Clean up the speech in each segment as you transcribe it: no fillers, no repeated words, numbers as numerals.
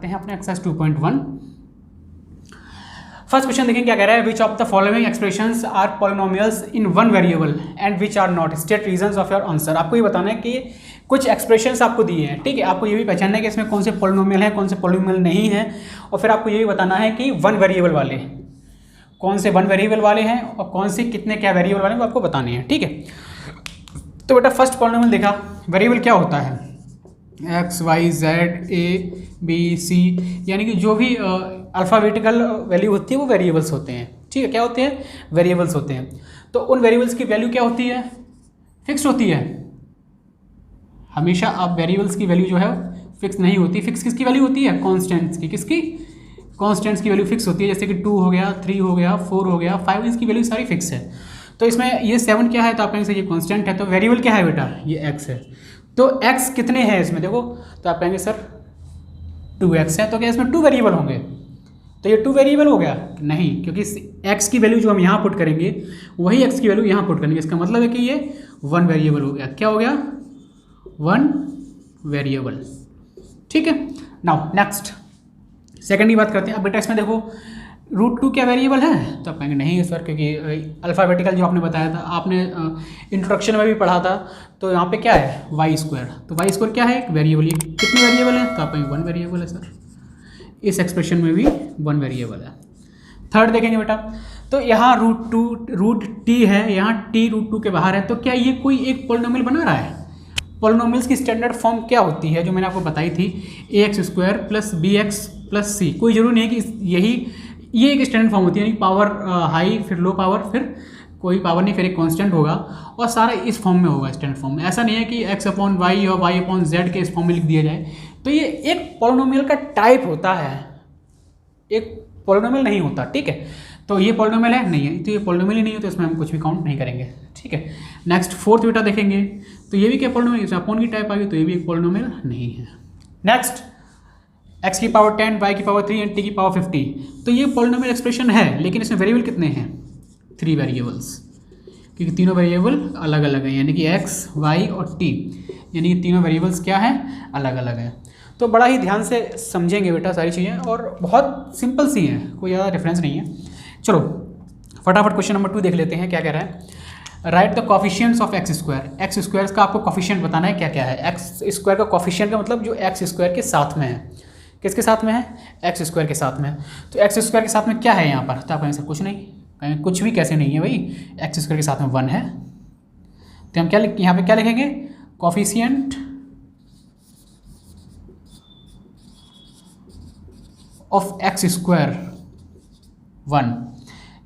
करते हैं अपने एक्सरसाइज 2.1। फर्स्ट क्वेश्चन देखें क्या कह रहा है, which of the following expressions are polynomials in one variable and which are not, state reasons of your answer. आपको ये बताना है कि कुछ एक्सप्रेशंस आपको दिए हैं, ठीक है। आपको ये भी पहचानना है कि इसमें कौन से पॉलिनोमियल है, कौन से पॉलिनोमियल नहीं है, और फिर आपको ये भी बताना है कि वन वेरिएबल वाले कौन से वन वेरिएबल वाले हैं और कौन से कितने क्या वेरिएबल वाले हैं, वो आपको बताने हैं, ठीक है। तो बेटा फर्स्ट पॉलिनोमियल देखा, वेरिएबल क्या होता है, x y z a b c, यानी कि जो भी अल्फ़ाबेटिकल वैल्यू होती है वो वेरिएबल्स होते हैं, ठीक है। क्या होते हैं, वेरिएबल्स होते हैं। तो उन वेरिएबल्स की वैल्यू क्या होती है, फिक्स होती है। हमेशा आप वेरिएबल्स की वैल्यू जो है फिक्स नहीं होती। फिक्स किसकी वैल्यू होती है, कॉन्स्टेंट्स की। किसकी, कॉन्स्टेंट्स की वैल्यू फिक्स होती है, जैसे कि 2 हो गया, 3 हो गया, 4 हो गया, 5, इसकी वैल्यू सारी फिक्स है। तो इसमें ये 7 क्या है, तो आप कहेंगे सर ये कॉन्स्टेंट है। तो वेरिएबल क्या है बेटा, ये x है। तो x कितने हैं इसमें, देखो, तो आप कहेंगे सर 2x है। तो क्या इसमें 2 वेरिएबल होंगे, तो ये 2 वेरिएबल हो गया, नहीं, क्योंकि x की वैल्यू जो हम यहाँ पुट करेंगे वही x की वैल्यू यहाँ पुट करेंगे। इसका मतलब है कि ये 1 वेरिएबल हो गया। क्या हो गया, 1 वेरिएबल, ठीक है। नाउ नेक्स्ट सेकंड की बात करते हैं। अब बेटा इसमें देखो √2 क्या वेरिएबल है, तो आप कहेंगे नहीं है सर, क्योंकि अल्फ़ाबेटिकल जो आपने बताया था, आपने इंट्रोडक्शन में भी पढ़ा था। तो यहाँ पे क्या है, वाई स्क्वायर। तो वाई स्क्वायर क्या है, एक वेरिएबल। ये कितने वेरिएबल है, तो आप कहेंगे 1 वेरिएबल है सर। इस एक्सप्रेशन में भी 1 वेरिएबल है। थर्ड देखेंगे बेटा, तो यहाँ √t है, यहाँ t √2 के बाहर है। तो क्या ये कोई एक पॉलिनोमियल बना रहा है। पॉलिनोमियल्स की स्टैंडर्ड फॉर्म क्या होती है, जो मैंने आपको बताई थी, ax² + bx + c। कोई जरूरी नहीं है कि ये एक स्टैंडर्ड फॉर्म होती है, यानी पावर हाई, फिर लो पावर, फिर कोई पावर नहीं, फिर एक कांस्टेंट होगा, और सारा इस फॉर्म में होगा, स्टैंडर्ड फॉर्म में। ऐसा नहीं है कि x/y और y/z के इस फॉर्म में लिख दिया जाए। तो ये एक पॉलिनोमियल का टाइप होता है, एक पॉलिनोमियल नहीं होता, ठीक है। तो ये पॉलिनोमियल है, नहीं है, तो ये पॉलिनोमियल ही नहीं है, तो इसमें हम कुछ भी काउंट नहीं करेंगे, ठीक है। नेक्स्ट फोर्थ बेटा देखेंगे, तो ये भी क्या पॉलिनोमियल, इसमें अपॉन की टाइप आ गई, तो ये भी एक पॉलिनोमियल नहीं है। नेक्स्ट x की पावर 10, y की पावर 3 एंड t की पावर 50। तो ये पॉलिनोमियल एक्सप्रेशन है, लेकिन इसमें वेरिएबल कितने हैं, 3 वेरिएबल्स, क्योंकि तीनों वेरिएबल अलग अलग हैं, यानी कि x, y और t, यानी कि तीनों वेरिएबल्स क्या हैं, अलग अलग हैं। तो बड़ा ही ध्यान से समझेंगे बेटा सारी चीज़ें, और बहुत सिंपल सी हैं, कोई ज़्यादा रेफरेंस नहीं है। चलो फटाफट क्वेश्चन नंबर 2 देख लेते हैं क्या कह रहा है। Right the coefficients of x²। x² का आपको कॉफिशियंट बताना है क्या क्या है। x² का कॉफिशियंट का मतलब जो x² के साथ में है। किसके साथ में है, x² के साथ में। तो x² के साथ में क्या है यहाँ पर, तो आप कहेंगे सर कुछ नहीं। कहेंगे कुछ भी कैसे नहीं है भाई, x² के साथ में 1 है। तो हम क्या यहाँ पे क्या लिखेंगे, कॉफिशियंट ऑफ x² 1।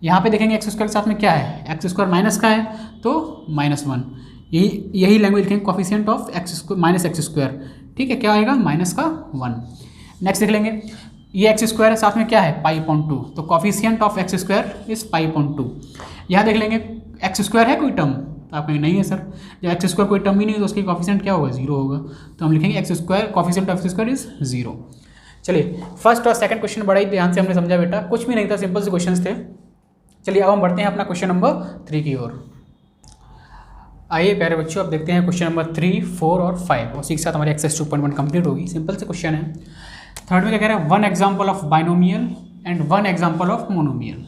यहाँ पे देखेंगे x² के साथ में क्या है, x² माइनस का है, तो -1। यही लैंग्वेज लिखेंगे, कॉफिशियंट ऑफ x² ठीक है। क्या आएगा, माइनस का 1। नेक्स्ट देख लेंगे, ये x² है, साथ में क्या है, π/2। तो कॉफिशियंट ऑफ x² इज π/2। यहाँ देख लेंगे x² है कोई टर्म, तो आप कहेंगे नहीं है सर, जब x² कोई टर्म ही नहीं है तो उसकी कॉफिशियंट क्या होगा, 0 होगा। तो हम लिखेंगे x² coefficient of x² is 0। चलिए फर्स्ट और सेकंड क्वेश्चन बड़ा ही ध्यान से हमने समझा बेटा, कुछ भी नहीं था, सिंपल से क्वेश्चन थे। चलिए अब हम बढ़ते हैं अपना क्वेश्चन नंबर 3 की ओर। आइए प्यारे बच्चों, अब देखते हैं क्वेश्चन नंबर 3, 4 और 5, और उसी के साथ हमारी एक्सरसाइज 2.1 कंप्लीट होगी। सिंपल से क्वेश्चन है। थर्ड में क्या कह रहा है, 1 example of binomial and 1 example of monomial.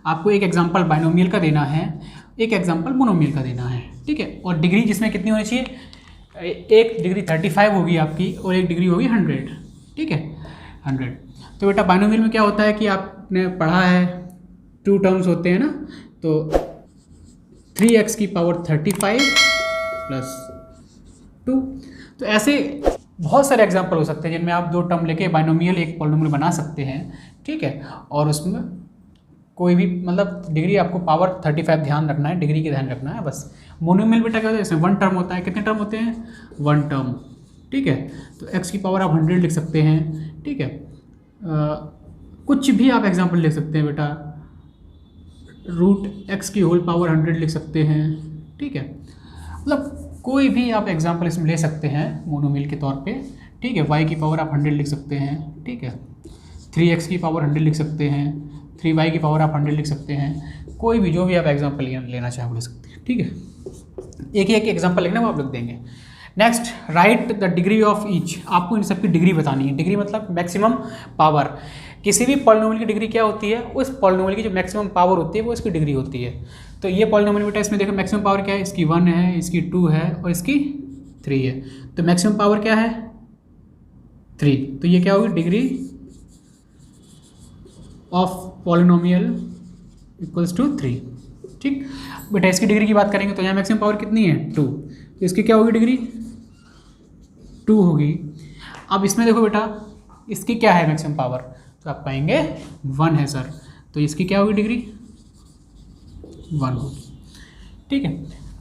आपको एक एग्जाम्पल बाइनोमियल का देना है, एक एग्जाम्पल मोनोमियल का देना है, ठीक है। और डिग्री जिसमें कितनी होनी चाहिए, एक डिग्री 35 होगी आपकी, और एक डिग्री होगी 100, ठीक है, 100। तो बेटा बाइनोमियल में क्या होता है कि आपने पढ़ा है 2 टर्म्स होते हैं ना, तो 3x की पावर 35 + 2। तो ऐसे बहुत सारे एग्जाम्पल हो सकते हैं जिनमें आप 2 टर्म लेके बाइनोमियल एक पॉलिनोमियल बना सकते हैं, ठीक है। और उसमें कोई भी मतलब डिग्री आपको पावर 35 ध्यान रखना है, डिग्री का ध्यान रखना है बस। मोनोमियल बेटा क्या होता है, इसमें 1 टर्म होता है। कितने टर्म होते हैं, 1 टर्म, ठीक है। तो x की पावर आप 100 लिख सकते हैं, ठीक है। कुछ भी आप एग्जाम्पल लिख सकते हैं बेटा, √x की होल पावर 100 लिख सकते हैं, ठीक है। मतलब कोई भी आप एग्जाम्पल इसमें ले सकते हैं मोनोमियल के तौर पे, ठीक है। y की पावर आप 100 लिख सकते हैं, ठीक है। 3x की पावर 100 लिख सकते हैं, 3y की पावर आप 100 लिख सकते हैं। कोई भी जो भी आप एग्जाम्पल लेना चाहें वो ले सकते हैं, ठीक है। एक ही एक एग्जाम्पल लिखना वो आप लिख देंगे। Next, right the degree of each. आपको इन सब की डिग्री बतानी है। डिग्री मतलब मैक्सिमम पावर। किसी भी पॉलिनोमियल की डिग्री क्या होती है, उस पॉलिनोमियल की जो मैक्सिमम पावर होती है वो इसकी डिग्री होती है। तो ये पॉलिनोमियल बेटा, इसमें देखो मैक्सिमम पावर क्या है, इसकी 1 है, इसकी 2 है और इसकी 3 है। तो मैक्सिमम पावर क्या है 3। तो ये क्या होगी, degree of polynomial equals to 3। ठीक बेटा, इसकी डिग्री की बात करेंगे तो यहाँ मैक्सिमम पावर कितनी है 2, तो इसकी क्या होगी डिग्री 2 होगी। अब इसमें देखो बेटा, इसकी क्या है मैक्सिमम पावर, तो आप कहेंगे 1 है सर, तो इसकी क्या होगी डिग्री 1 होगी। ठीक है,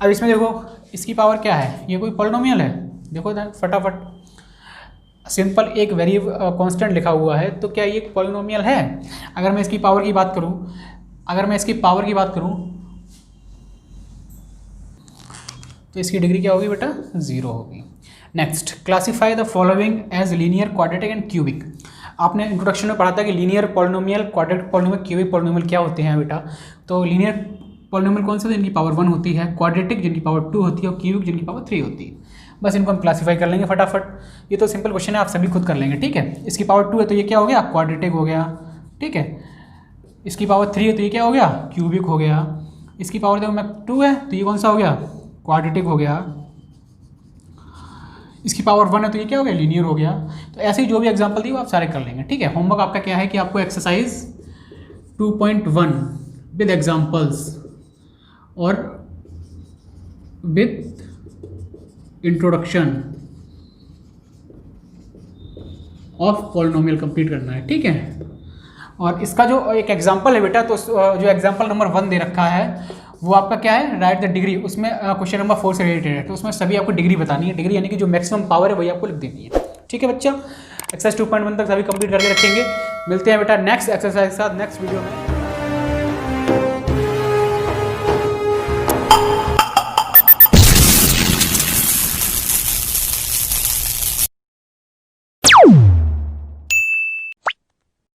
अब इसमें देखो इसकी पावर क्या है, ये कोई पॉलिनोमियल है, देखो फटाफट सिंपल एक वेरिएबल कांस्टेंट लिखा हुआ है, तो क्या ये एक पॉलिनोमियल है। अगर मैं इसकी पावर की बात करूं, तो इसकी डिग्री क्या होगी बेटा 0 होगी। Next, classify the following as linear, quadratic and cubic. आपने इंट्रोडक्शन में पढ़ा था कि linear polynomial, quadratic polynomial, cubic polynomial क्या होते हैं बेटा। तो लीनियर पॉलिनोमियल कौन से होते हैं, जिनकी पावर 1 होती है, क्वाड्रेटिक जिनकी पावर 2 होती है और क्यूबिक जिनकी पावर 3 होती है। बस इनको हम क्लासीफाई कर लेंगे फटाफट। ये तो सिंपल क्वेश्चन है, आप सभी खुद कर लेंगे। ठीक है, इसकी पावर 2 है तो ये क्या हो गया क्वाड्रेटिक हो गया। ठीक है, इसकी पावर 3 है तो ये क्या हो गया क्यूबिक हो गया। इसकी पावर देखो मैं 2 है तो ये कौन सा हो गया क्वाड्रेटिक हो गया। इसकी पावर 1 है तो ये क्या हो गया लीनियर हो गया। तो ऐसे ही जो भी एग्जांपल दी वो आप सारे कर लेंगे। ठीक है, होमवर्क आपका क्या है कि आपको एक्सरसाइज 2.1 विद एग्जांपल्स और with introduction of polynomial complete करना है। ठीक है, और इसका जो एक एग्जांपल है बेटा, तो जो एग्जांपल नंबर 1 दे रखा है वो आपका क्या है राइट द डिग्री। उसमें क्वेश्चन नंबर 4 से रिलेटेड है, तो उसमें सभी आपको डिग्री बतानी है। डिग्री यानी कि जो मैक्सिमम पावर है वही आपको लिख देनी है। ठीक है बच्चा, एक्सरसाइज 2.1 तक सभी कंप्लीट करके रखेंगे। मिलते हैं बेटा नेक्स्ट एक्सरसाइज के साथ नेक्स्ट वीडियो में।